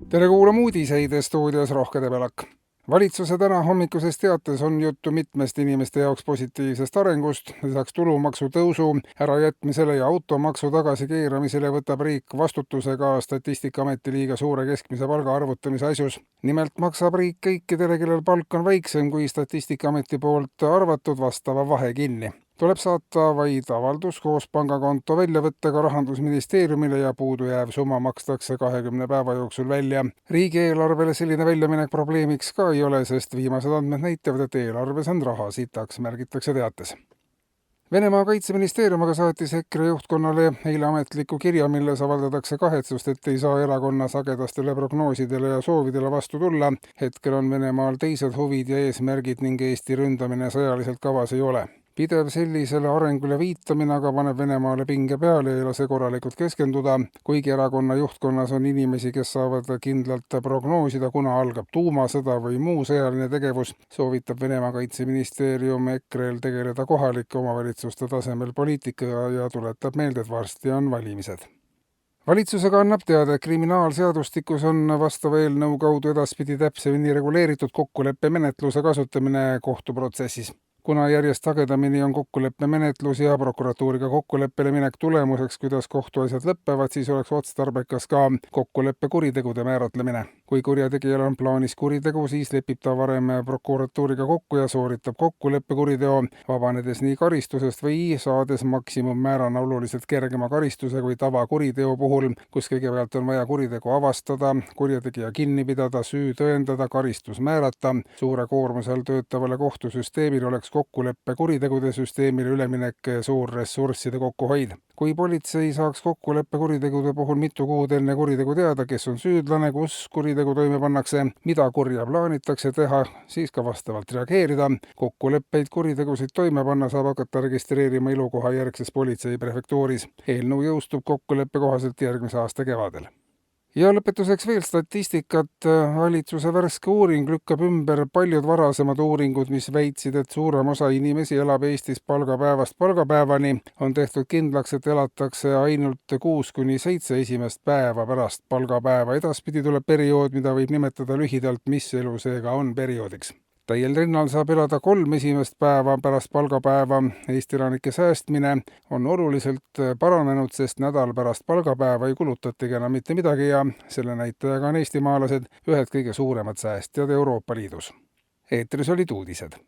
Tere kuulama uudiseid, stuudios Rohke Debelak. Valitsuse täna hommikuses teates on juttu mitmest inimeste jaoks positiivsest arengust. Lisaks tulumaksu tõusu ärajätmisele ja automaksu tagasikeeramisele võtab riik vastutuse ka Statistikaameti liiga suure keskmise palga arvutamise asjus. Nimelt maksab riik kõikidele, kellel palk on väiksem kui Statistikaameti poolt arvatud, vastava vahe kinni. Tuleb saata vaid avaldus koos pangakonto väljavõttega Rahandusministeeriumile ja puudujääv summa makstakse 20 päeva jooksul välja. Riigieelarvele selline väljaminek probleemiks ka ei ole, sest viimased andmed näitavad, et eelarves on raha sitaks, märgitakse teates. Venemaa kaitseministeerium aga saatis EKRE juhtkonnale eile ametliku kirja, milles avaldatakse kahetsust, et ei saa erakonna sagedastele prognoosidele ja soovidele vastu tulla. Hetkel on Venemaal teised huvid ja eesmärgid ning Eesti ründamine sõjaliselt kavas ei ole. Pidev sellisele arengule viitamine aga paneb Venemaale pinge peale ja ei lase korralikult keskenduda. Kuigi erakonna juhtkonnas on inimesi, kes saavad kindlalt prognoosida, kuna algab tuumasõda või muu sõjaline tegevus, soovitab Venemaa kaitseministeerium EKRE-l tegeleda kohalike omavalitsuste tasemel poliitikaga ja tuletab meelde, et varsti on valimised. Valitsusega annab teada, et kriminaalseadustikus on vastava eelnõu kaudu edaspidi täpsemini reguleeritud kokkuleppemenetluse kasutamine kohtuprotsessis. Kuna järjest sagedamini on kokkuleppemenetlus ja prokuratuuriga kokkuleppele minek tulemuseks, kuidas kohtuasjad lõppevad, siis oleks otstarbekas ka kokkuleppe kuritegude määratlemine. Kui kurjategijal on plaanis kuritegu, siis lepib ta varem prokuratuuriga kokku ja sooritab kokkuleppe kuriteo, vabanedes nii karistusest või saades maksimummäärana oluliselt kergema karistuse kui tavakuriteo puhul, kus kõigepealt on vaja kuritegu avastada, kurjategija kinni pidada, süü tõendada, karistus määrata. Suure koormuse all töötavale kohtusüsteemil oleks kokkuleppe kuritegude süsteemile üleminek suur ressursside kokkuhoid. Kui politsei saaks kokkuleppe kuritegude puhul mitu kuud enne kuritegu teada, kes on süüdlane, kus kuritegu toime pannakse, mida kurja plaanitakse teha, siis ka vastavalt reageerida. Kokkuleppeid kuritegusid toime panna saab hakata registreerima elukoha järgses politseiprefektuuris. Eelnõu jõustub kokkuleppe kohaselt järgmise aasta kevadel. Ja lõpetuseks veel statistikat. Valitsuse värske uuring lükkab ümber paljud varasemad uuringud, mis väitsid, et suurem osa inimesi elab Eestis palgapäevast palgapäevani. On tehtud kindlaks, et elatakse ainult 6–7 esimest päeva pärast palgapäeva. Edaspidi tuleb periood, mida võib nimetada lühidalt, mis elu seega on perioodiks. Täiel rinnal saab elada 3 esimest päeva pärast palgapäeva. Eesti elanike säästmine on oluliselt paranenud, sest nädal pärast palgapäeva ei kulutatigi enam mitte midagi ja selle näitajaga on eestimaalased ühed kõige suuremad säästjad Euroopa Liidus. Eetris olid uudised.